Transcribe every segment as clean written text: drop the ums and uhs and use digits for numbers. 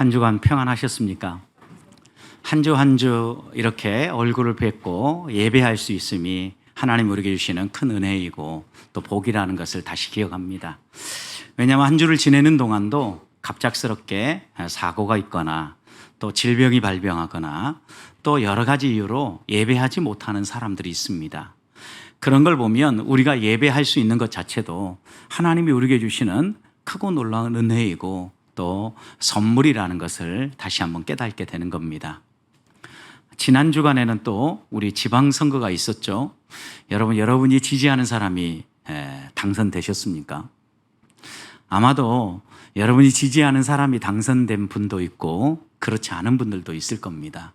한 주간 평안하셨습니까? 한 주 한 주 이렇게 얼굴을 뵙고 예배할 수 있음이 하나님 우리에게 주시는 큰 은혜이고 또 복이라는 것을 다시 기억합니다. 왜냐하면 한 주를 지내는 동안도 갑작스럽게 사고가 있거나 또 질병이 발병하거나 또 여러 가지 이유로 예배하지 못하는 사람들이 있습니다. 그런 걸 보면 우리가 예배할 수 있는 것 자체도 하나님이 우리에게 주시는 크고 놀라운 은혜이고 또 선물이라는 것을 다시 한번 깨닫게 되는 겁니다. 지난 주간에는 또 우리 지방선거가 있었죠. 여러분이 지지하는 사람이 당선되셨습니까? 아마도 여러분이 지지하는 사람이 당선된 분도 있고 그렇지 않은 분들도 있을 겁니다.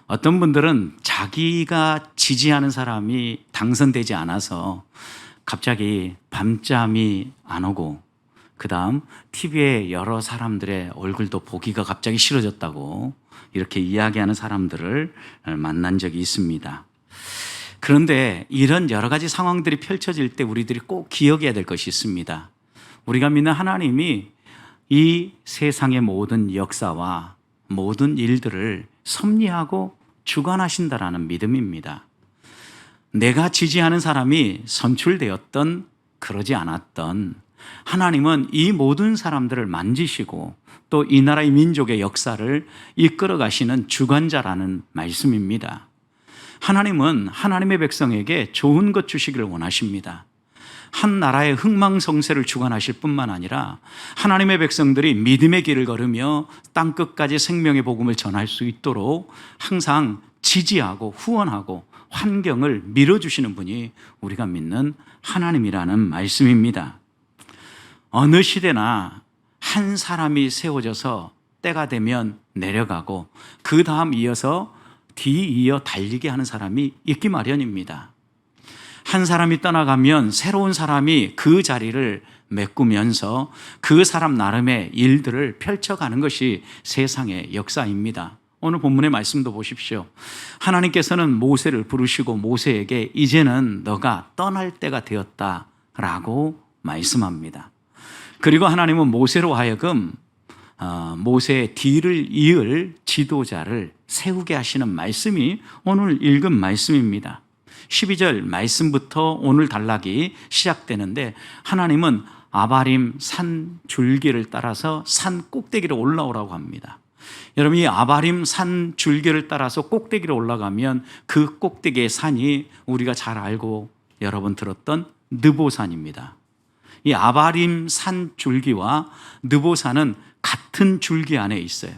어떤 분들은 자기가 지지하는 사람이 당선되지 않아서 갑자기 밤잠이 안 오고 그 다음 TV에 여러 사람들의 얼굴도 보기가 갑자기 싫어졌다고 이렇게 이야기하는 사람들을 만난 적이 있습니다. 그런데 이런 여러 가지 상황들이 펼쳐질 때 우리들이 꼭 기억해야 될 것이 있습니다. 우리가 믿는 하나님이 이 세상의 모든 역사와 모든 일들을 섭리하고 주관하신다라는 믿음입니다. 내가 지지하는 사람이 선출되었던 그러지 않았던 하나님은 이 모든 사람들을 만지시고 또 이 나라의 민족의 역사를 이끌어 가시는 주관자라는 말씀입니다. 하나님은 하나님의 백성에게 좋은 것 주시기를 원하십니다. 한 나라의 흥망성쇠를 주관하실 뿐만 아니라 하나님의 백성들이 믿음의 길을 걸으며 땅끝까지 생명의 복음을 전할 수 있도록 항상 지지하고 후원하고 환경을 밀어주시는 분이 우리가 믿는 하나님이라는 말씀입니다. 어느 시대나 한 사람이 세워져서 때가 되면 내려가고 그 다음 이어서 뒤이어 달리게 하는 사람이 있기 마련입니다. 한 사람이 떠나가면 새로운 사람이 그 자리를 메꾸면서 그 사람 나름의 일들을 펼쳐가는 것이 세상의 역사입니다. 오늘 본문의 말씀도 보십시오. 하나님께서는 모세를 부르시고 모세에게 이제는 너가 떠날 때가 되었다라고 말씀합니다. 그리고 하나님은 모세로 하여금 모세의 뒤를 이을 지도자를 세우게 하시는 말씀이 오늘 읽은 말씀입니다. 12절 말씀부터 오늘 단락이 시작되는데 하나님은 아바림 산 줄기를 따라서 산 꼭대기로 올라오라고 합니다. 여러분, 이 아바림 산 줄기를 따라서 꼭대기로 올라가면 그 꼭대기의 산이 우리가 잘 알고 여러분 들었던 느보산입니다. 이 아바림 산 줄기와 느보산은 같은 줄기 안에 있어요.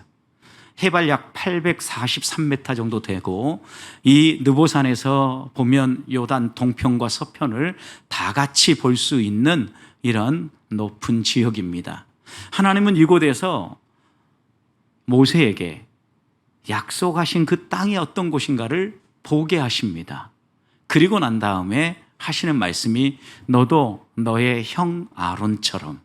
해발 약 843m 정도 되고 이 느보산에서 보면 요단 동편과 서편을 다 같이 볼 수 있는 이런 높은 지역입니다. 하나님은 이곳에서 모세에게 약속하신 그 땅이 어떤 곳인가를 보게 하십니다. 그리고 난 다음에 하시는 말씀이 너도 너의 형 아론처럼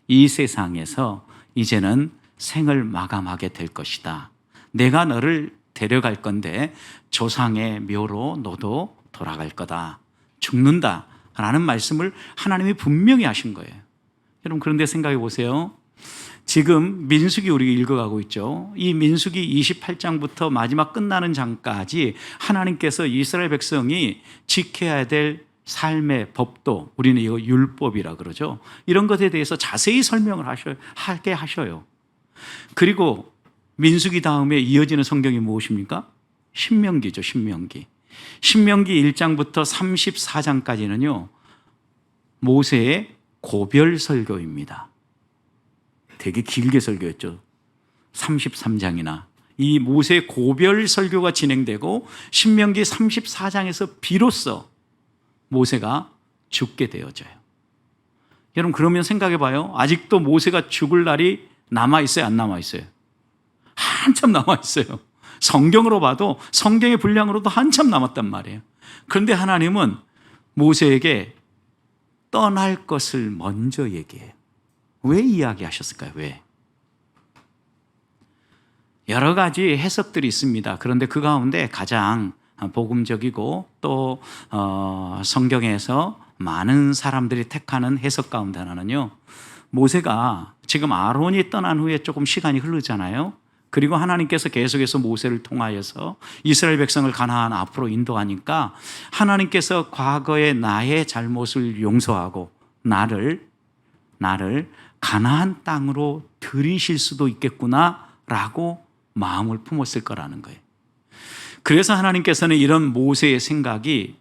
이 세상에서 이제는 생을 마감하게 될 것이다. 내가 너를 데려갈 건데 조상의 묘로 너도 돌아갈 거다. 죽는다 라는 말씀을 하나님이 분명히 하신 거예요. 여러분, 그런데 생각해 보세요. 지금 민수기 우리가 읽어가고 있죠. 이 민수기 28장부터 마지막 끝나는 장까지 하나님께서 이스라엘 백성이 지켜야 될 삶의 법도, 우리는 이거 율법이라 그러죠. 이런 것에 대해서 자세히 설명을 하게 하셔요. 그리고 민수기 다음에 이어지는 성경이 무엇입니까? 신명기죠. 신명기 1장부터 34장까지는요 모세의 고별 설교입니다. 되게 길게 설교했죠. 33장이나 이 모세의 고별 설교가 진행되고 신명기 34장에서 비로소 모세가 죽게 되어져요. 여러분, 그러면 생각해 봐요. 아직도 모세가 죽을 날이 남아있어요? 안 남아있어요? 한참 남아있어요. 성경으로 봐도 성경의 분량으로도 한참 남았단 말이에요. 그런데 하나님은 모세에게 떠날 것을 먼저 얘기해요. 왜 이야기하셨을까요? 왜? 여러 가지 해석들이 있습니다. 그런데 그 가운데 가장 복음적이고 또 성경에서 많은 사람들이 택하는 해석 가운데 하나는요 모세가 지금 아론이 떠난 후에 조금 시간이 흐르잖아요. 그리고 하나님께서 계속해서 모세를 통하여서 이스라엘 백성을 가나안 앞으로 인도하니까 하나님께서 과거의 나의 잘못을 용서하고 나를 가나안 땅으로 들이실 수도 있겠구나라고 마음을 품었을 거라는 거예요. 그래서 하나님께서는 이런 모세의 생각이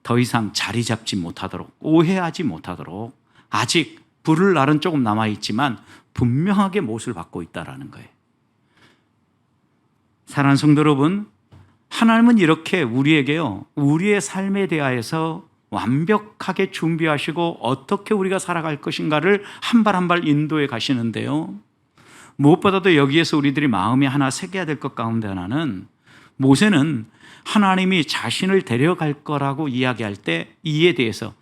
더 이상 자리 잡지 못하도록, 오해하지 못하도록, 아직 부를 날은 조금 남아있지만 분명하게 못을 받고 있다는 거예요. 사랑하는 성도 여러분, 하나님은 이렇게 우리에게요, 우리의 삶에 대하여서 완벽하게 준비하시고 어떻게 우리가 살아갈 것인가를 한 발 한 발 인도해 가시는데요, 무엇보다도 여기에서 우리들이 마음에 하나 새겨야 될 것 가운데 하나는, 모세는 하나님이 자신을 데려갈 거라고 이야기할 때 이에 대해서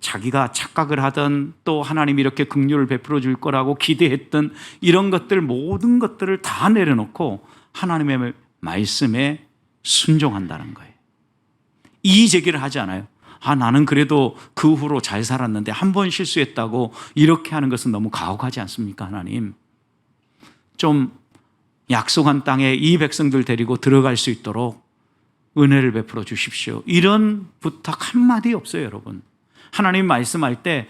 자기가 착각을 하던, 또 하나님이 이렇게 긍휼을 베풀어 줄 거라고 기대했던 이런 것들, 모든 것들을 다 내려놓고 하나님의 말씀에 순종한다는 거예요. 이의 제기를 하지 않아요. 나는 그래도 그 후로 잘 살았는데 한 번 실수했다고 이렇게 하는 것은 너무 가혹하지 않습니까? 하나님, 좀 약속한 땅에 이 백성들 데리고 들어갈 수 있도록 은혜를 베풀어 주십시오. 이런 부탁 한마디 없어요, 여러분. 하나님 말씀할 때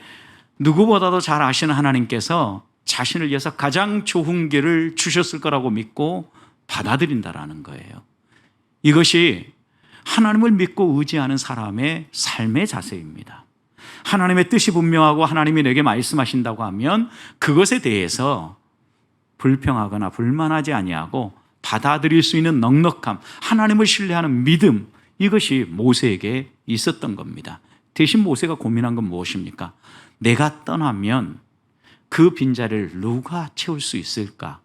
누구보다도 잘 아시는 하나님께서 자신을 위해서 가장 좋은 길을 주셨을 거라고 믿고 받아들인다라는 거예요. 이것이 하나님을 믿고 의지하는 사람의 삶의 자세입니다. 하나님의 뜻이 분명하고 하나님이 내게 말씀하신다고 하면 그것에 대해서 불평하거나 불만하지 아니하고 받아들일 수 있는 넉넉함, 하나님을 신뢰하는 믿음, 이것이 모세에게 있었던 겁니다. 대신 모세가 고민한 건 무엇입니까? 내가 떠나면 그 빈자리를 누가 채울 수 있을까?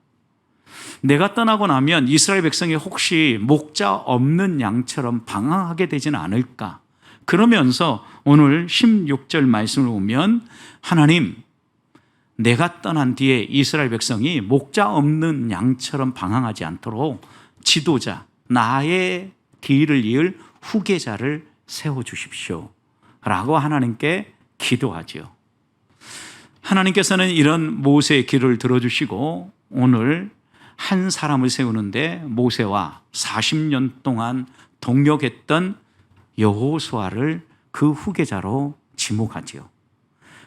내가 떠나고 나면 이스라엘 백성이 혹시 목자 없는 양처럼 방황하게 되지는 않을까? 그러면서 오늘 16절 말씀을 보면, 하나님, 내가 떠난 뒤에 이스라엘 백성이 목자 없는 양처럼 방황하지 않도록 지도자, 나의 뒤를 이을 후계자를 세워주십시오 라고 하나님께 기도하죠. 하나님께서는 이런 모세의 기도를 들어주시고 오늘 한 사람을 세우는데 모세와 40년 동안 동역했던 여호수아를 그 후계자로 지목하지요.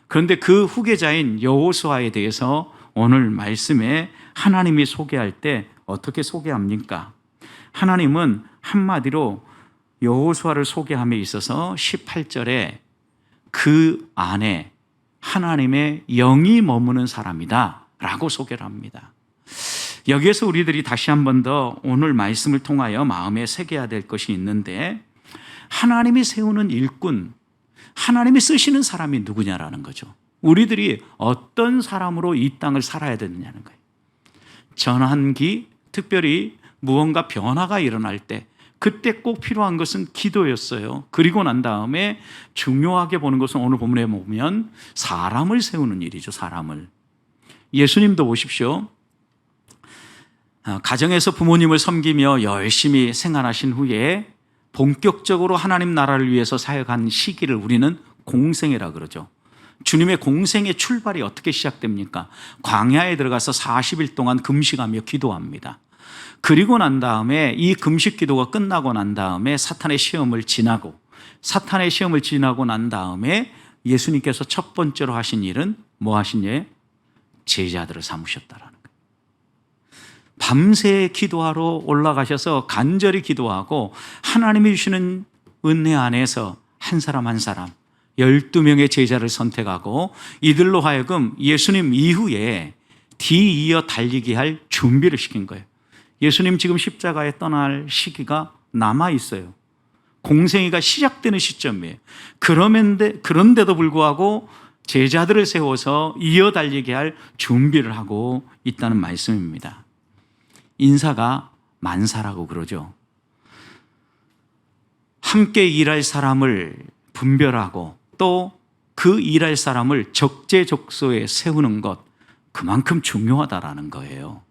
그런데 그 후계자인 여호수아에 대해서 오늘 말씀에 하나님이 소개할 때 어떻게 소개합니까? 하나님은 한마디로 여호수아를 소개함에 있어서 18절에 그 안에 하나님의 영이 머무는 사람이다 라고 소개를 합니다. 여기에서 우리들이 다시 한 번 더 오늘 말씀을 통하여 마음에 새겨야 될 것이 있는데, 하나님이 세우는 일꾼, 하나님이 쓰시는 사람이 누구냐라는 거죠. 우리들이 어떤 사람으로 이 땅을 살아야 되느냐는 거예요. 전환기, 특별히 무언가 변화가 일어날 때 그때 꼭 필요한 것은 기도였어요. 그리고 난 다음에 중요하게 보는 것은 오늘 본문에 보면 사람을 세우는 일이죠. 사람을. 예수님도 보십시오. 가정에서 부모님을 섬기며 열심히 생활하신 후에 본격적으로 하나님 나라를 위해서 사역한 시기를 우리는 공생애라 그러죠. 주님의 공생의 출발이 어떻게 시작됩니까? 광야에 들어가서 40일 동안 금식하며 기도합니다. 그리고 난 다음에 이 금식 기도가 끝나고 난 다음에 사탄의 시험을 지나고 난 다음에 예수님께서 첫 번째로 하신 일은 뭐 하신 일? 제자들을 삼으셨다라는 거예요. 밤새 기도하러 올라가셔서 간절히 기도하고 하나님이 주시는 은혜 안에서 한 사람 한 사람 12명의 제자를 선택하고 이들로 하여금 예수님 이후에 뒤이어 달리게 할 준비를 시킨 거예요. 예수님 지금 십자가에 떠날 시기가 남아있어요. 공생애가 시작되는 시점이에요. 그런데도 불구하고 제자들을 세워서 이어 달리게 할 준비를 하고 있다는 말씀입니다. 인사가 만사라고 그러죠. 함께 일할 사람을 분별하고 또 그 일할 사람을 적재적소에 세우는 것, 그만큼 중요하다라는 거예요.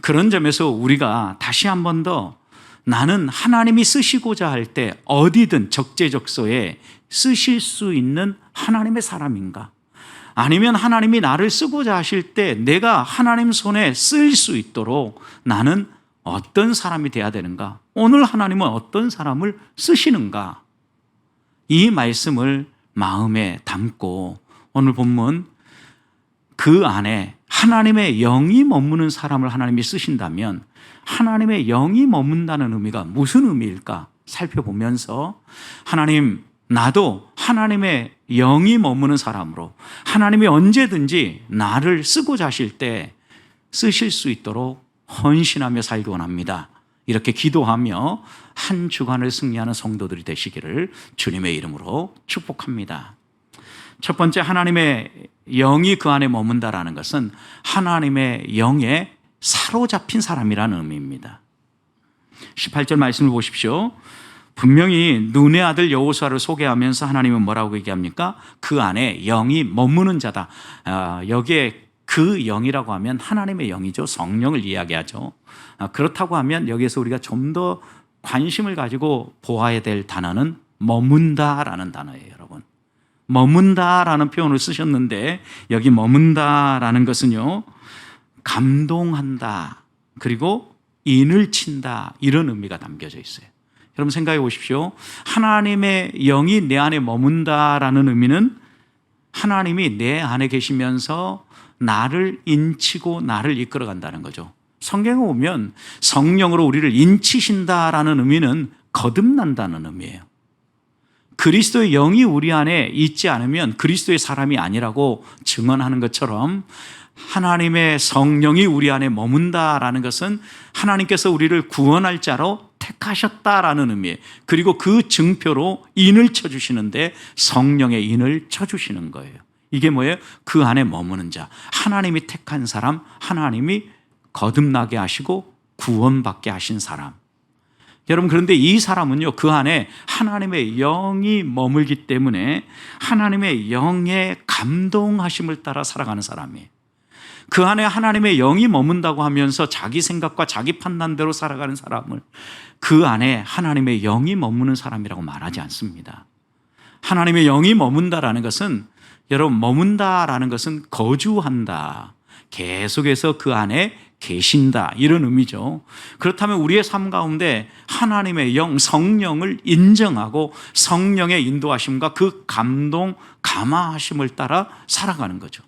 그런 점에서 우리가 다시 한 번 더 나는 하나님이 쓰시고자 할 때 어디든 적재적소에 쓰실 수 있는 하나님의 사람인가? 아니면 하나님이 나를 쓰고자 하실 때 내가 하나님 손에 쓰일 수 있도록 나는 어떤 사람이 돼야 되는가? 오늘 하나님은 어떤 사람을 쓰시는가? 이 말씀을 마음에 담고 오늘 본문 그 안에 하나님의 영이 머무는 사람을 하나님이 쓰신다면 하나님의 영이 머문다는 의미가 무슨 의미일까 살펴보면서 하나님, 나도 하나님의 영이 머무는 사람으로 하나님이 언제든지 나를 쓰고자 하실 때 쓰실 수 있도록 헌신하며 살기 원합니다. 이렇게 기도하며 한 주간을 승리하는 성도들이 되시기를 주님의 이름으로 축복합니다. 첫 번째, 하나님의 영이 그 안에 머문다라는 것은 하나님의 영에 사로잡힌 사람이라는 의미입니다. 18절 말씀을 보십시오. 분명히 눈의 아들 여호수아를 소개하면서 하나님은 뭐라고 얘기합니까? 그 안에 영이 머무는 자다. 여기에 그 영이라고 하면 하나님의 영이죠. 성령을 이야기하죠. 그렇다고 하면 여기에서 우리가 좀 더 관심을 가지고 보아야 될 단어는 머문다라는 단어예요, 여러분. 머문다라는 표현을 쓰셨는데 여기 머문다라는 것은요, 감동한다, 그리고 인을 친다, 이런 의미가 담겨져 있어요. 여러분 생각해 보십시오. 하나님의 영이 내 안에 머문다라는 의미는 하나님이 내 안에 계시면서 나를 인치고 나를 이끌어 간다는 거죠. 성경에 보면 성령으로 우리를 인치신다라는 의미는 거듭난다는 의미예요. 그리스도의 영이 우리 안에 있지 않으면 그리스도의 사람이 아니라고 증언하는 것처럼 하나님의 성령이 우리 안에 머문다라는 것은 하나님께서 우리를 구원할 자로 택하셨다라는 의미예요. 그리고 그 증표로 인을 쳐주시는데 성령의 인을 쳐주시는 거예요. 이게 뭐예요? 그 안에 머무는 자, 하나님이 택한 사람, 하나님이 거듭나게 하시고 구원받게 하신 사람. 여러분, 그런데 이 사람은요, 그 안에 하나님의 영이 머물기 때문에 하나님의 영의 감동하심을 따라 살아가는 사람이에요. 그 안에 하나님의 영이 머문다고 하면서 자기 생각과 자기 판단대로 살아가는 사람을 그 안에 하나님의 영이 머무는 사람이라고 말하지 않습니다. 하나님의 영이 머문다라는 것은, 여러분, 머문다라는 것은 거주한다, 계속해서 그 안에 계신다, 이런 의미죠. 그렇다면 우리의 삶 가운데 하나님의 영, 성령을 인정하고 성령의 인도하심과 그 감동, 감화하심을 따라 살아가는 거죠.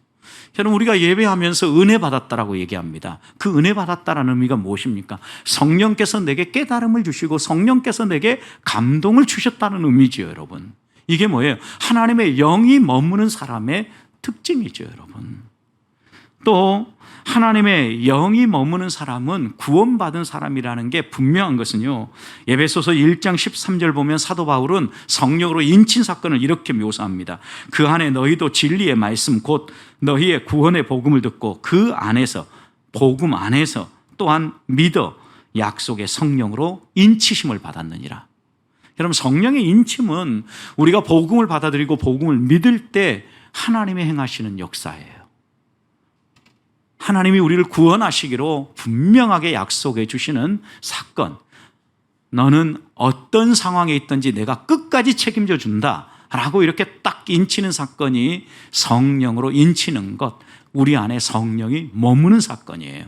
여러분, 우리가 예배하면서 은혜 받았다라고 얘기합니다. 그 은혜 받았다라는 의미가 무엇입니까? 성령께서 내게 깨달음을 주시고 성령께서 내게 감동을 주셨다는 의미지요, 여러분. 이게 뭐예요? 하나님의 영이 머무는 사람의 특징이죠, 여러분. 또 하나님의 영이 머무는 사람은 구원받은 사람이라는 게 분명한 것은요, 에베소서 1장 13절 보면 사도 바울은 성령으로 인친 사건을 이렇게 묘사합니다. 그 안에 너희도 진리의 말씀 곧 너희의 구원의 복음을 듣고 그 안에서, 복음 안에서 또한 믿어 약속의 성령으로 인치심을 받았느니라. 여러분, 성령의 인침은 우리가 복음을 받아들이고 복음을 믿을 때 하나님이 행하시는 역사예요. 하나님이 우리를 구원하시기로 분명하게 약속해 주시는 사건. 너는 어떤 상황에 있든지 내가 끝까지 책임져 준다 라고 이렇게 딱 인치는 사건이 성령으로 인치는 것, 우리 안에 성령이 머무는 사건이에요.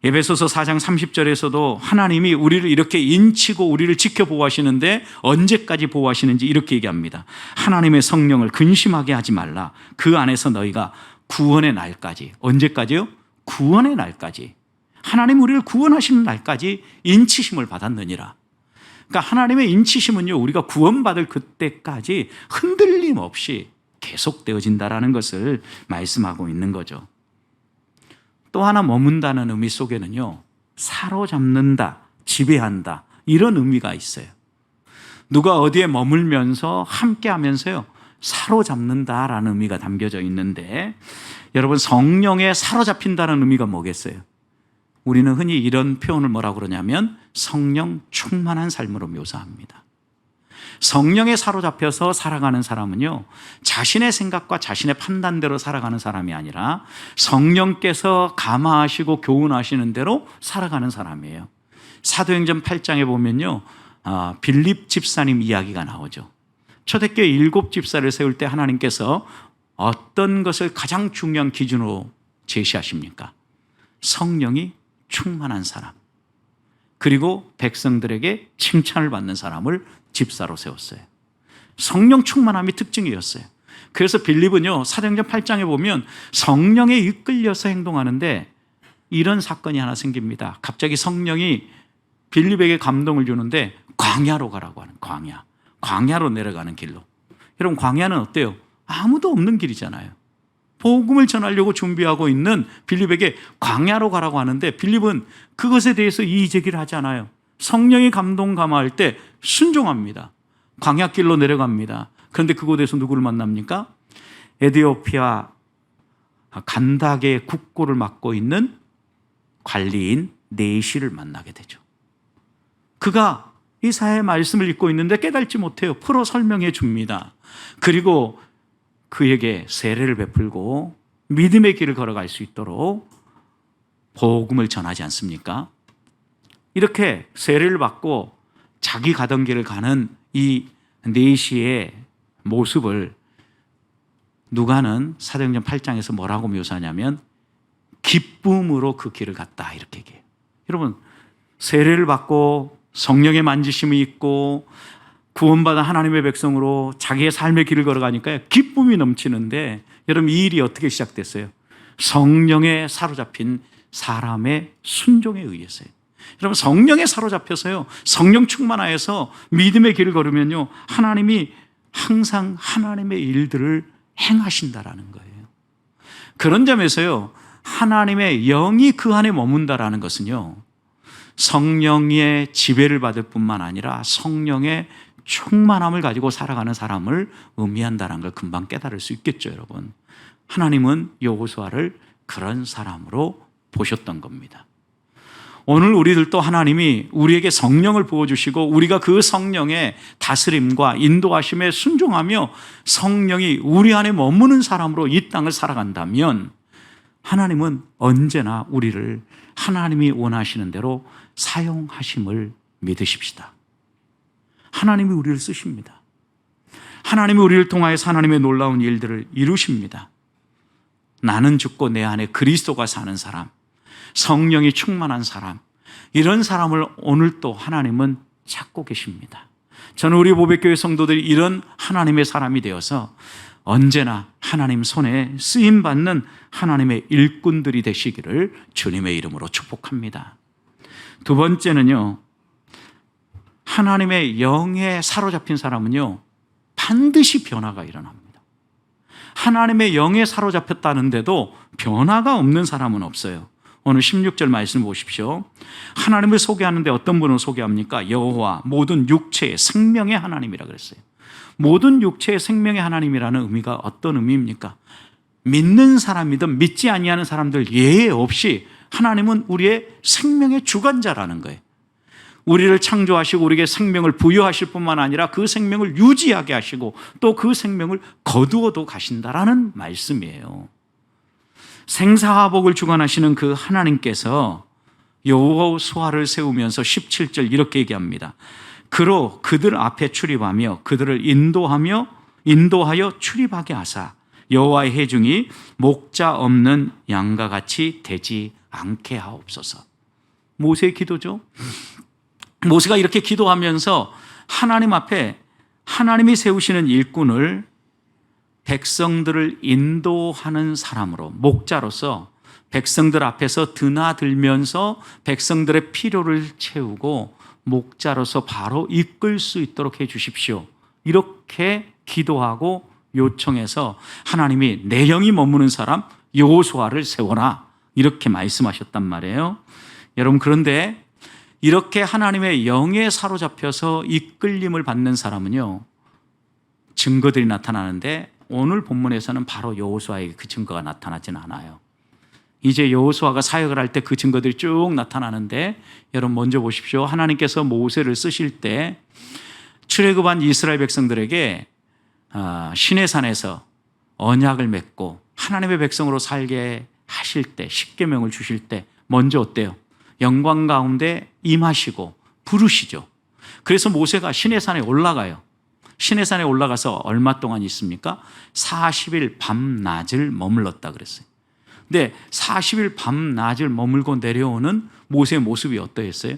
에베소서 4장 30절에서도 하나님이 우리를 이렇게 인치고 우리를 지켜보호하시는데 언제까지 보호하시는지 이렇게 얘기합니다. 하나님의 성령을 근심하게 하지 말라. 그 안에서 너희가 구원의 날까지. 언제까지요? 구원의 날까지. 하나님 우리를 구원하시는 날까지 인치심을 받았느니라. 그러니까 하나님의 인치심은요, 우리가 구원받을 그때까지 흔들림 없이 계속되어진다라는 것을 말씀하고 있는 거죠. 또 하나 머문다는 의미 속에는요, 사로잡는다, 지배한다, 이런 의미가 있어요. 누가 어디에 머물면서 함께 하면서요, 사로잡는다라는 의미가 담겨져 있는데, 여러분, 성령에 사로잡힌다는 의미가 뭐겠어요? 우리는 흔히 이런 표현을 뭐라고 그러냐면 성령 충만한 삶으로 묘사합니다. 성령에 사로잡혀서 살아가는 사람은요, 자신의 생각과 자신의 판단대로 살아가는 사람이 아니라 성령께서 감화하시고 교훈하시는 대로 살아가는 사람이에요. 사도행전 8장에 보면요, 빌립 집사님 이야기가 나오죠. 초대교회 7 집사를 세울 때 하나님께서 어떤 것을 가장 중요한 기준으로 제시하십니까? 성령이 충만한 사람, 그리고 백성들에게 칭찬을 받는 사람을 집사로 세웠어요. 성령 충만함이 특징이었어요. 그래서 빌립은요, 사도행전 8장에 보면 성령에 이끌려서 행동하는데 이런 사건이 하나 생깁니다. 갑자기 성령이 빌립에게 감동을 주는데 광야로 가라고 하는, 광야로 내려가는 길로. 여러분, 광야는 어때요? 아무도 없는 길이잖아요. 복음을 전하려고 준비하고 있는 빌립에게 광야로 가라고 하는데 빌립은 그것에 대해서 이의제기를 하지 않아요. 성령이 감동 감화할 때 순종합니다. 광야길로 내려갑니다. 그런데 그곳에서 누구를 만납니까? 에디오피아 간다게 국고를 맡고 있는 관리인 네시를 만나게 되죠. 그가 이사야의 말씀을 읽고 있는데 깨닫지 못해요. 풀어 설명해 줍니다. 그리고 그에게 세례를 베풀고 믿음의 길을 걸어갈 수 있도록 복음을 전하지 않습니까? 이렇게 세례를 받고 자기 가던 길을 가는 이 네시의 모습을 누가는 사도행전 8장에서 뭐라고 묘사하냐면 기쁨으로 그 길을 갔다, 이렇게 얘기해요. 여러분, 세례를 받고 성령의 만지심이 있고 구원받은 하나님의 백성으로 자기의 삶의 길을 걸어가니까 기쁨이 넘치는데, 여러분, 이 일이 어떻게 시작됐어요? 성령에 사로잡힌 사람의 순종에 의해서요. 여러분, 성령에 사로잡혀서요, 성령 충만하여서 믿음의 길을 걸으면요, 하나님이 항상 하나님의 일들을 행하신다라는 거예요. 그런 점에서요, 하나님의 영이 그 안에 머문다라는 것은요, 성령의 지배를 받을 뿐만 아니라 성령의 충만함을 가지고 살아가는 사람을 의미한다는 걸 금방 깨달을 수 있겠죠, 여러분. 하나님은 여호수아를 그런 사람으로 보셨던 겁니다. 오늘 우리들도 하나님이 우리에게 성령을 부어주시고 우리가 그 성령의 다스림과 인도하심에 순종하며 성령이 우리 안에 머무는 사람으로 이 땅을 살아간다면 하나님은 언제나 우리를 하나님이 원하시는 대로 사용하심을 믿으십시다. 하나님이 우리를 쓰십니다. 하나님이 우리를 통하여서 하나님의 놀라운 일들을 이루십니다. 나는 죽고 내 안에 그리스도가 사는 사람, 성령이 충만한 사람, 이런 사람을 오늘 또 하나님은 찾고 계십니다. 저는 우리 보배교회 성도들이 이런 하나님의 사람이 되어서 언제나 하나님 손에 쓰임받는 하나님의 일꾼들이 되시기를 주님의 이름으로 축복합니다. 두 번째는요, 하나님의 영에 사로잡힌 사람은요, 반드시 변화가 일어납니다. 하나님의 영에 사로잡혔다는데도 변화가 없는 사람은 없어요. 오늘 16절 말씀 보십시오. 하나님을 소개하는데 어떤 분을 소개합니까? 여호와 모든 육체의 생명의 하나님이라 그랬어요. 모든 육체의 생명의 하나님이라는 의미가 어떤 의미입니까? 믿는 사람이든 믿지 아니하는 사람들 예외 없이 하나님은 우리의 생명의 주관자라는 거예요. 우리를 창조하시고 우리에게 생명을 부여하실 뿐만 아니라 그 생명을 유지하게 하시고 또 그 생명을 거두어도 가신다라는 말씀이에요. 생사화복을 주관하시는 그 하나님께서 여호수아를 세우면서 17절 이렇게 얘기합니다. 그로 그들 앞에 출입하며 그들을 인도하여 출입하게 하사 여호와의 회중이 목자 없는 양과 같이 되지 않게 하옵소서. 모세의 기도죠. 모세가 이렇게 기도하면서 하나님 앞에 하나님이 세우시는 일꾼을 백성들을 인도하는 사람으로, 목자로서 백성들 앞에서 드나들면서 백성들의 필요를 채우고 목자로서 바로 이끌 수 있도록 해 주십시오. 이렇게 기도하고 요청해서 하나님이 내 영이 머무는 사람 여호수아를 세워라, 이렇게 말씀하셨단 말이에요. 여러분, 그런데 이렇게 하나님의 영에 사로잡혀서 이끌림을 받는 사람은요, 증거들이 나타나는데 오늘 본문에서는 바로 여호수아에게 그 증거가 나타나지는 않아요. 이제 여호수아가 사역을 할 때 그 증거들이 쭉 나타나는데, 여러분 먼저 보십시오. 하나님께서 모세를 쓰실 때 출애굽한 이스라엘 백성들에게 시내산에서 언약을 맺고 하나님의 백성으로 살게 하실 때, 십계명을 주실 때 먼저 어때요? 영광 가운데 임하시고 부르시죠. 그래서 모세가 시내산에 올라가요. 시내산에 올라가서 얼마 동안 있습니까? 40일 밤낮을 머물렀다 그랬어요. 근데 40일 밤낮을 머물고 내려오는 모세의 모습이 어떠했어요?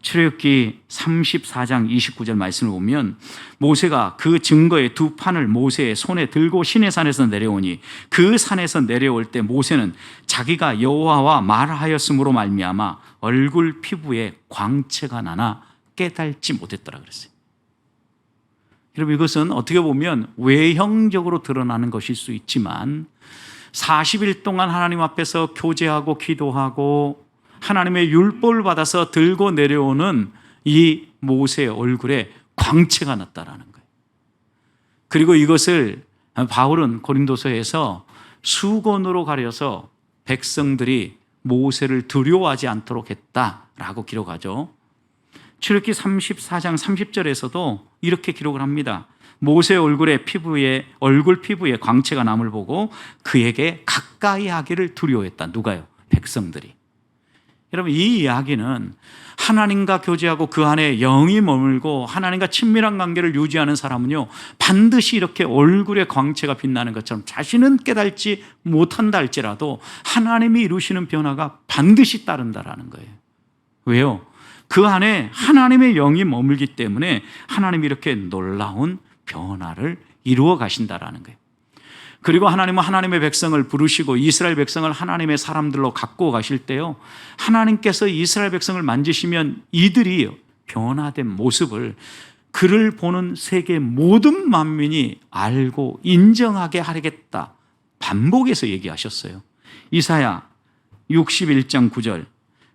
출애굽기 34장 29절 말씀을 보면 모세가 그 증거의 두 판을 모세의 손에 들고 시내산에서 내려오니 그 산에서 내려올 때 모세는 자기가 여호와와 말하였으므로 말미암아 얼굴 피부에 광채가 나나 깨달지 못했더라 그랬어요. 여러분, 이것은 어떻게 보면 외형적으로 드러나는 것일 수 있지만 40일 동안 하나님 앞에서 교제하고 기도하고 하나님의 율법을 받아서 들고 내려오는 이 모세의 얼굴에 광채가 났다라는 거예요. 그리고 이것을 바울은 고린도서에서 수건으로 가려서 백성들이 모세를 두려워하지 않도록 했다라고 기록하죠. 출애굽기 34장 30절에서도 이렇게 기록을 합니다. 모세의 얼굴 피부에 광채가 남을 보고 그에게 가까이 하기를 두려워했다. 누가요? 백성들이. 여러분, 이 이야기는 하나님과 교제하고 그 안에 영이 머물고 하나님과 친밀한 관계를 유지하는 사람은요, 반드시 이렇게 얼굴에 광채가 빛나는 것처럼 자신은 깨달지 못한다 할지라도 하나님이 이루시는 변화가 반드시 따른다라는 거예요. 왜요? 그 안에 하나님의 영이 머물기 때문에 하나님이 이렇게 놀라운 변화를 이루어 가신다라는 거예요. 그리고 하나님은 하나님의 백성을 부르시고 이스라엘 백성을 하나님의 사람들로 갖고 가실 때요, 하나님께서 이스라엘 백성을 만지시면 이들이 변화된 모습을 그를 보는 세계 모든 만민이 알고 인정하게 하겠다, 반복해서 얘기하셨어요. 이사야 61장 9절,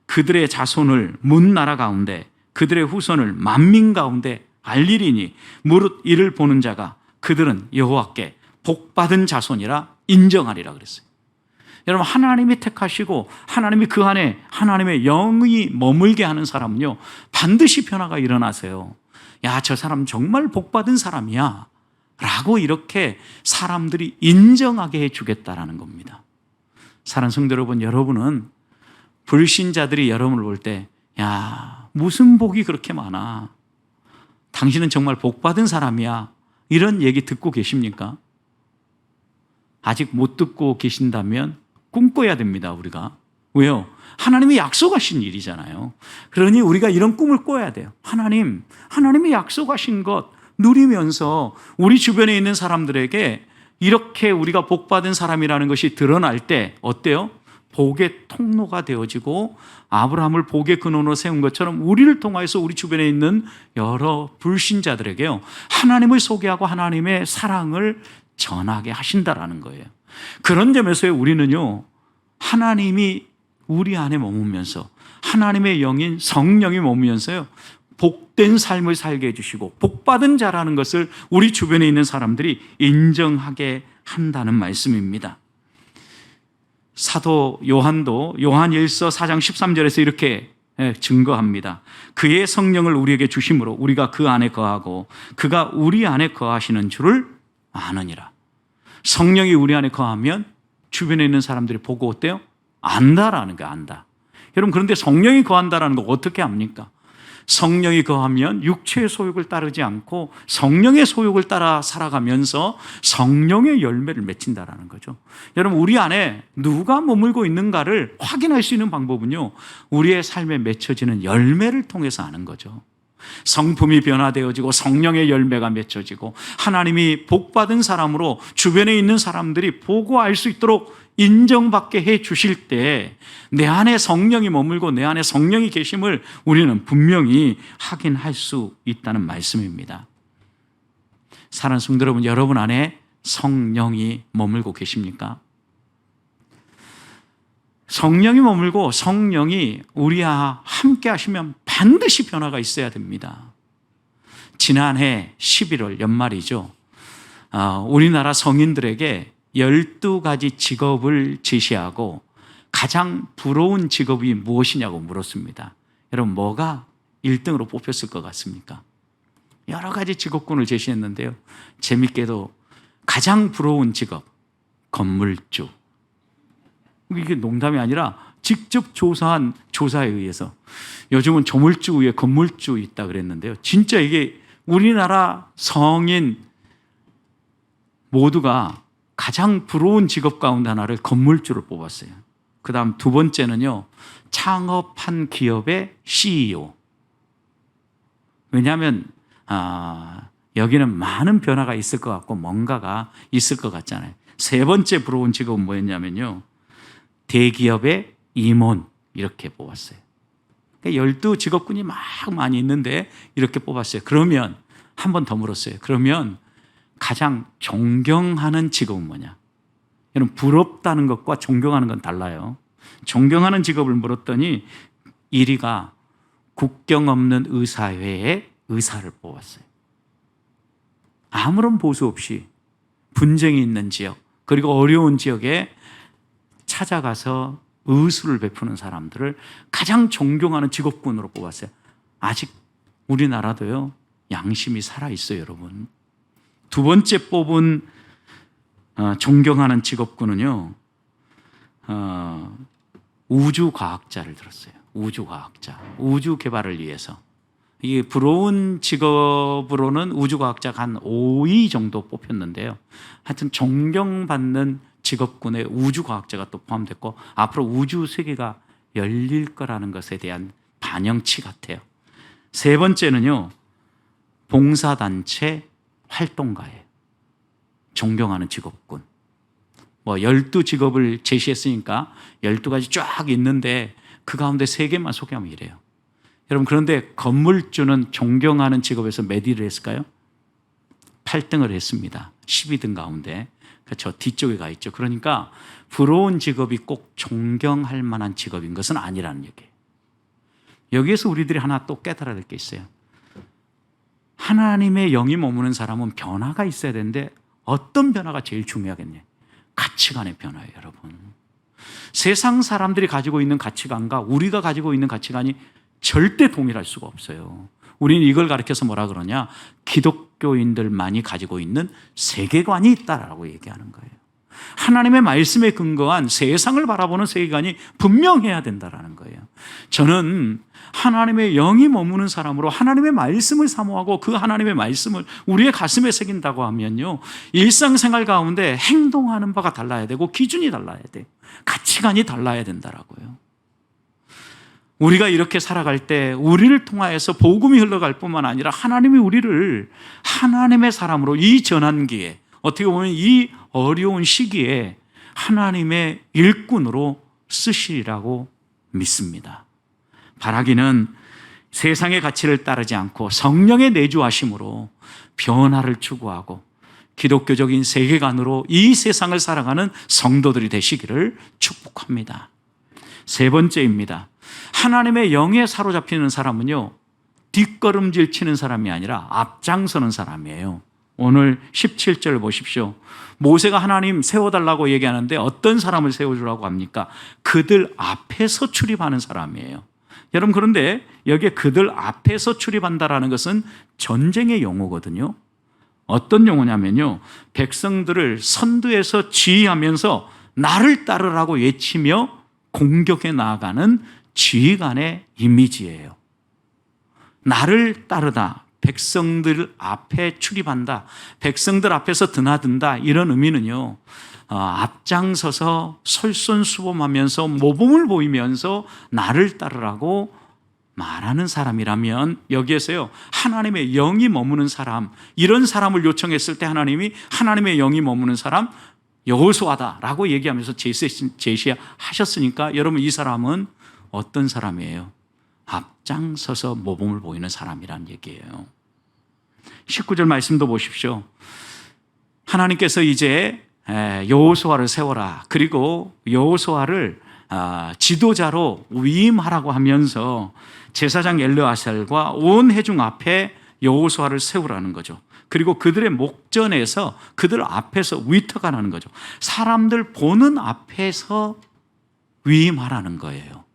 그들의 자손을 문 나라 가운데 그들의 후손을 만민 가운데 알리리니 무릇 이를 보는 자가 그들은 여호와께 복받은 자손이라 인정하리라 그랬어요. 여러분, 하나님이 택하시고 하나님이 그 안에 하나님의 영이 머물게 하는 사람은요, 반드시 변화가 일어나세요. 야, 저 사람 정말 복받은 사람이야 라고 이렇게 사람들이 인정하게 해주겠다라는 겁니다. 사랑하는 성도 여러분, 여러분은 불신자들이 여러분을 볼 때, 야, 무슨 복이 그렇게 많아, 당신은 정말 복받은 사람이야, 이런 얘기 듣고 계십니까? 아직 못 듣고 계신다면 꿈꿔야 됩니다, 우리가. 왜요? 하나님이 약속하신 일이잖아요. 그러니 우리가 이런 꿈을 꿔야 돼요. 하나님이 약속하신 것 누리면서 우리 주변에 있는 사람들에게 이렇게 우리가 복받은 사람이라는 것이 드러날 때 어때요? 복의 통로가 되어지고 아브라함을 복의 근원으로 세운 것처럼 우리를 통해서 우리 주변에 있는 여러 불신자들에게요, 하나님을 소개하고 하나님의 사랑을 전하게 하신다라는 거예요. 그런 점에서 우리는요, 하나님이 우리 안에 머무면서 하나님의 영인 성령이 머무면서요, 복된 삶을 살게 해주시고 복받은 자라는 것을 우리 주변에 있는 사람들이 인정하게 한다는 말씀입니다. 사도 요한도 요한일서 4장 13절에서 이렇게 증거합니다. 그의 성령을 우리에게 주심으로 우리가 그 안에 거하고 그가 우리 안에 거하시는 줄을 아느니라. 성령이 우리 안에 거하면 주변에 있는 사람들이 보고 어때요? 안다라는 거, 안다. 여러분, 그런데 성령이 거한다라는 거 어떻게 합니까? 성령이 거하면 육체의 소욕을 따르지 않고 성령의 소욕을 따라 살아가면서 성령의 열매를 맺힌다라는 거죠. 여러분, 우리 안에 누가 머물고 있는가를 확인할 수 있는 방법은요, 우리의 삶에 맺혀지는 열매를 통해서 아는 거죠. 성품이 변화되어지고 성령의 열매가 맺혀지고 하나님이 복받은 사람으로 주변에 있는 사람들이 보고 알 수 있도록 인정받게 해 주실 때 내 안에 성령이 머물고 내 안에 성령이 계심을 우리는 분명히 확인할 수 있다는 말씀입니다. 사랑하는 성도 여러분, 여러분 안에 성령이 머물고 계십니까? 성령이 머물고 성령이 우리와 함께 하시면 반드시 변화가 있어야 됩니다. 지난해 11월 연말이죠. 우리나라 성인들에게 12가지 직업을 제시하고 가장 부러운 직업이 무엇이냐고 물었습니다. 여러분, 뭐가 1등으로 뽑혔을 것 같습니까? 여러 가지 직업군을 제시했는데요, 재밌게도 가장 부러운 직업, 건물주. 이게 농담이 아니라 직접 조사한 조사에 의해서 요즘은 조물주 위에 건물주 있다 그랬는데요, 진짜 이게 우리나라 성인 모두가 가장 부러운 직업 가운데 하나를 건물주를 뽑았어요. 그 다음 두 번째는요, 창업한 기업의 CEO. 왜냐하면 여기는 많은 변화가 있을 것 같고 뭔가가 있을 것 같잖아요. 세 번째 부러운 직업은 뭐였냐면요, 대기업의 임원 이렇게 뽑았어요. 12 직업군이 막 많이 있는데 이렇게 뽑았어요. 그러면 한 번 더 물었어요. 그러면 가장 존경하는 직업은 뭐냐? 여러분, 부럽다는 것과 존경하는 건 달라요. 존경하는 직업을 물었더니 1위가 국경 없는 의사회의 의사를 뽑았어요. 아무런 보수 없이 분쟁이 있는 지역, 그리고 어려운 지역에 찾아가서 의술을 베푸는 사람들을 가장 존경하는 직업군으로 뽑았어요. 아직 우리나라도요, 양심이 살아있어요, 여러분. 두 번째 뽑은 존경하는 직업군은요, 우주과학자를 들었어요. 우주과학자, 우주 개발을 위해서. 이게 부러운 직업으로는 우주과학자가 한 5위 정도 뽑혔는데요. 하여튼 존경받는 직업군에 우주과학자가 또 포함됐고, 앞으로 우주 세계가 열릴 거라는 것에 대한 반영치 같아요. 세 번째는요, 봉사단체 활동가예요. 존경하는 직업군. 12직업을 제시했으니까 12가지 쫙 있는데 그 가운데 3개만 소개하면 이래요. 여러분, 그런데 건물주는 존경하는 직업에서 몇 위를 했을까요? 8등을 했습니다. 12등 가운데. 저 뒤쪽에 가 있죠. 그러니까 부러운 직업이 꼭 존경할 만한 직업인 것은 아니라는 얘기예요. 여기에서 우리들이 하나 또 깨달아야 될 게 있어요. 하나님의 영이 머무는 사람은 변화가 있어야 되는데 어떤 변화가 제일 중요하겠냐? 가치관의 변화예요, 여러분. 세상 사람들이 가지고 있는 가치관과 우리가 가지고 있는 가치관이 절대 동일할 수가 없어요. 우리는 이걸 가르쳐서 뭐라 그러냐? 기독교인들만이 가지고 있는 세계관이 있다라고 얘기하는 거예요. 하나님의 말씀에 근거한 세상을 바라보는 세계관이 분명해야 된다라는 거예요. 저는 하나님의 영이 머무는 사람으로 하나님의 말씀을 사모하고 그 하나님의 말씀을 우리의 가슴에 새긴다고 하면요, 일상생활 가운데 행동하는 바가 달라야 되고 기준이 달라야 돼요. 가치관이 달라야 된다라고요. 우리가 이렇게 살아갈 때 우리를 통하여서 복음이 흘러갈 뿐만 아니라 하나님이 우리를 하나님의 사람으로 이 전환기에, 어떻게 보면 이 어려운 시기에 하나님의 일꾼으로 쓰시리라고 믿습니다. 바라기는 세상의 가치를 따르지 않고 성령의 내주하심으로 변화를 추구하고 기독교적인 세계관으로 이 세상을 살아가는 성도들이 되시기를 축복합니다. 세 번째입니다. 하나님의 영에 사로잡히는 사람은요, 뒷걸음질 치는 사람이 아니라 앞장서는 사람이에요. 오늘 17절 보십시오. 모세가 하나님 세워달라고 얘기하는데 어떤 사람을 세워주라고 합니까? 그들 앞에서 출입하는 사람이에요. 여러분, 그런데 여기에 그들 앞에서 출입한다라는 것은 전쟁의 용어거든요. 어떤 용어냐면요, 백성들을 선두에서 지휘하면서 나를 따르라고 외치며 공격해 나아가는 지휘관의 이미지예요. 나를 따르다, 백성들 앞에 출입한다, 백성들 앞에서 드나든다, 이런 의미는요, 앞장서서 솔선수범하면서 모범을 보이면서 나를 따르라고 말하는 사람이라면, 여기에서요, 하나님의 영이 머무는 사람, 이런 사람을 요청했을 때 하나님이 하나님의 영이 머무는 사람 여호수아다라고 얘기하면서 제시하셨으니까, 여러분, 이 사람은 어떤 사람이에요? 앞장서서 모범을 보이는 사람이란 얘기예요. 19절 말씀도 보십시오. 하나님께서 이제 여호수아를 세워라, 그리고 여호수아를 지도자로 위임하라고 하면서 제사장 엘르아살과 온 회중 앞에 여호수아를 세우라는 거죠. 그리고 그들의 목전에서 그들 앞에서 위탁하라는 거죠. 사람들 보는 앞에서 위임하라는 거예요.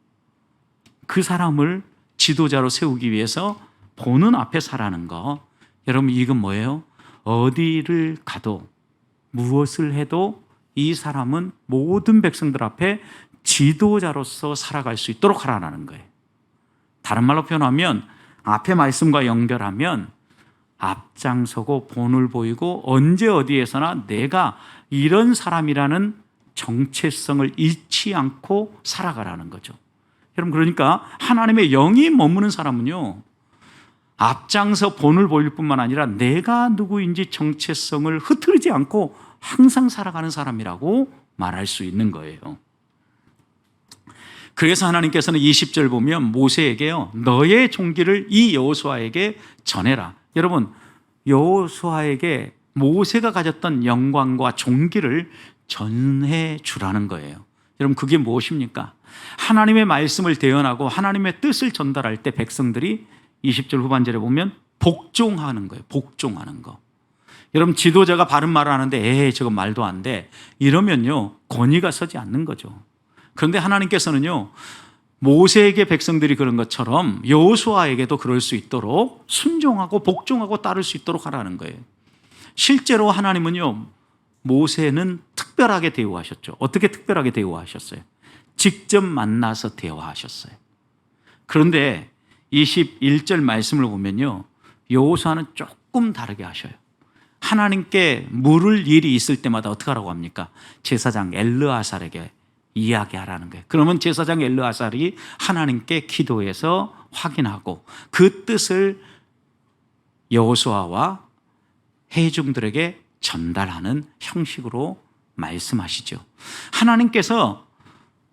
그 사람을 지도자로 세우기 위해서 보는 앞에 서라는 거. 여러분, 이건 뭐예요? 어디를 가도 무엇을 해도 이 사람은 모든 백성들 앞에 지도자로서 살아갈 수 있도록 하라는 거예요. 다른 말로 표현하면, 앞에 말씀과 연결하면 앞장서고 본을 보이고 언제 어디에서나 내가 이런 사람이라는 정체성을 잃지 않고 살아가라는 거죠. 여러분, 그러니까 하나님의 영이 머무는 사람은요, 앞장서 본을 보일 뿐만 아니라 내가 누구인지 정체성을 흐트리지 않고 항상 살아가는 사람이라고 말할 수 있는 거예요. 그래서 하나님께서는 20절 보면 모세에게요, 너의 종기를 이 여호수아에게 전해라. 여러분, 여호수아에게 모세가 가졌던 영광과 종기를 전해 주라는 거예요. 여러분, 그게 무엇입니까? 하나님의 말씀을 대언하고 하나님의 뜻을 전달할 때 백성들이 20절 후반절에 보면 복종하는 거예요. 복종하는 거. 여러분, 지도자가 바른 말을 하는데 에이 저거 말도 안 돼, 이러면요 권위가 서지 않는 거죠. 그런데 하나님께서는요, 모세에게 백성들이 그런 것처럼 여호수아에게도 그럴 수 있도록 순종하고 복종하고 따를 수 있도록 하라는 거예요. 실제로 하나님은요, 모세는 특별하게 대우하셨죠. 어떻게 특별하게 대우하셨어요? 직접 만나서 대화하셨어요. 그런데 21절 말씀을 보면요, 여호수아는 조금 다르게 하셔요. 하나님께 물을 일이 있을 때마다 어떻게 하라고 합니까? 제사장 엘르아살에게 이야기하라는 거예요. 그러면 제사장 엘르아살이 하나님께 기도해서 확인하고 그 뜻을 여호수아와 회중들에게 전달하는 형식으로 말씀하시죠. 하나님께서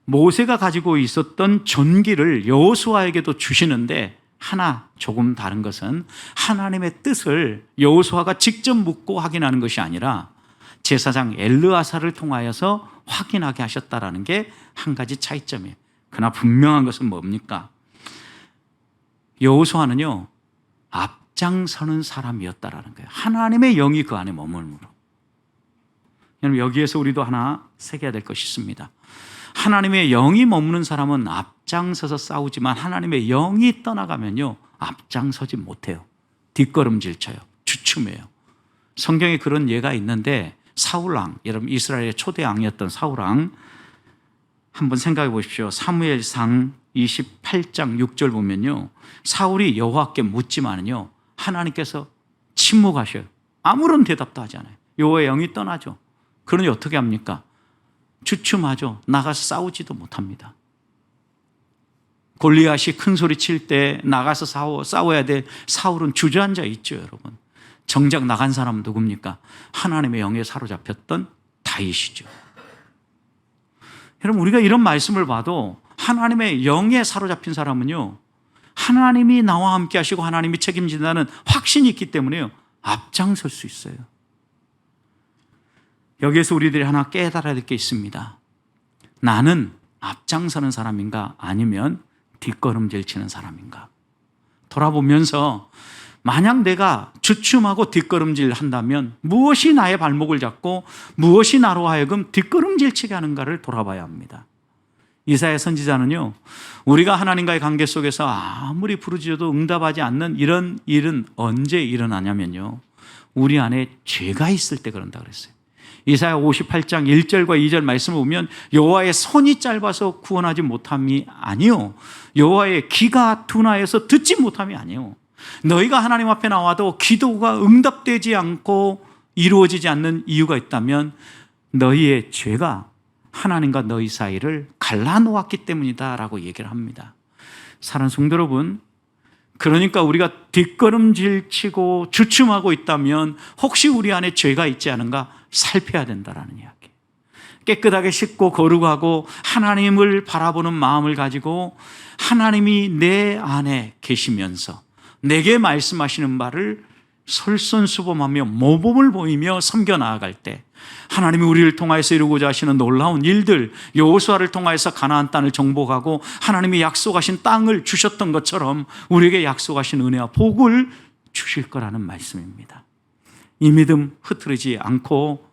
모세가 가지고 있었던 존귀를 여호수아에게도 주시는데, 하나 조금 다른 것은 하나님의 뜻을 여호수아가 직접 묻고 확인하는 것이 아니라 제사장 엘르아살을 통하여서 확인하게 하셨다라는 게 한 가지 차이점이에요. 그러나 분명한 것은 뭡니까? 여호수아는요, 앞장서는 사람이었다라는 거예요. 하나님의 영이 그 안에 머물므로. 여러분, 여기에서 우리도 하나 새겨야 될 것이 있습니다. 하나님의 영이 머무는 사람은 앞장서서 싸우지만 하나님의 영이 떠나가면요, 앞장서지 못해요. 뒷걸음질 쳐요. 주춤해요. 성경에 그런 예가 있는데, 사울왕, 여러분 이스라엘의 초대 왕이었던 사울왕, 한번 생각해 보십시오. 사무엘상 28장 6절 보면요, 사울이 여호와께 묻지만은요, 하나님께서 침묵하셔요. 아무런 대답도 하지 않아요. 여호와의 영이 떠나죠. 그러니 어떻게 합니까? 주춤하죠. 나가서 싸우지도 못합니다. 골리앗이 큰 소리 칠 때 나가서 싸워야 돼. 사울은 주저앉아 있죠, 여러분. 정작 나간 사람은 누굽니까? 하나님의 영에 사로잡혔던 다윗이죠. 여러분, 우리가 이런 말씀을 봐도 하나님의 영에 사로잡힌 사람은요, 하나님이 나와 함께 하시고 하나님이 책임진다는 확신이 있기 때문에요, 앞장설 수 있어요. 여기에서 우리들이 하나 깨달아야 될 게 있습니다. 나는 앞장서는 사람인가, 아니면 뒷걸음질 치는 사람인가? 돌아보면서 만약 내가 주춤하고 뒷걸음질 한다면 무엇이 나의 발목을 잡고 무엇이 나로 하여금 뒷걸음질 치게 하는가를 돌아봐야 합니다. 이사야 선지자는요, 우리가 하나님과의 관계 속에서 아무리 부르짖어도 응답하지 않는 이런 일은 언제 일어나냐면요, 우리 안에 죄가 있을 때 그런다 그랬어요. 이사야 58장 1절과 2절 말씀을 보면 여호와의 손이 짧아서 구원하지 못함이 아니요, 여호와의 귀가 둔하여서 듣지 못함이 아니요, 너희가 하나님 앞에 나와도 기도가 응답되지 않고 이루어지지 않는 이유가 있다면 너희의 죄가 하나님과 너희 사이를 갈라놓았기 때문이다 라고 얘기를 합니다. 사랑하는 성도 여러분, 그러니까 우리가 뒷걸음질 치고 주춤하고 있다면 혹시 우리 안에 죄가 있지 않은가 살펴야 된다라는 이야기. 깨끗하게 씻고 거룩하고 하나님을 바라보는 마음을 가지고 하나님이 내 안에 계시면서 내게 말씀하시는 바를 솔선수범하며 모범을 보이며 섬겨 나아갈 때 하나님이 우리를 통하여서 이루고자 하시는 놀라운 일들, 여호수아를 통하여서 가나안 땅을 정복하고 하나님이 약속하신 땅을 주셨던 것처럼 우리에게 약속하신 은혜와 복을 주실 거라는 말씀입니다. 이 믿음 흐트리지 않고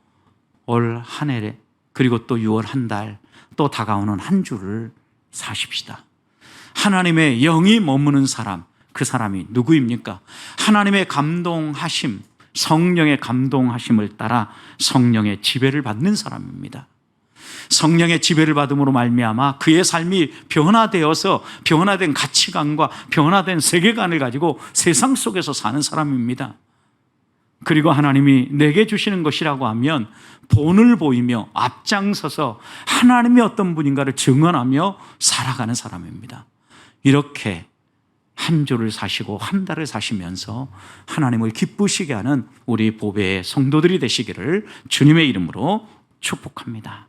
올 한 해 그리고 또 6월 한 달 또 다가오는 한 주를 사십시다. 하나님의 영이 머무는 사람, 그 사람이 누구입니까? 하나님의 감동하심, 성령의 감동하심을 따라 성령의 지배를 받는 사람입니다. 성령의 지배를 받음으로 말미암아 그의 삶이 변화되어서 변화된 가치관과 변화된 세계관을 가지고 세상 속에서 사는 사람입니다. 그리고 하나님이 내게 주시는 것이라고 하면 본을 보이며 앞장서서 하나님이 어떤 분인가를 증언하며 살아가는 사람입니다. 이렇게 한 주를 사시고 한 달을 사시면서 하나님을 기쁘시게 하는 우리 보배의 성도들이 되시기를 주님의 이름으로 축복합니다.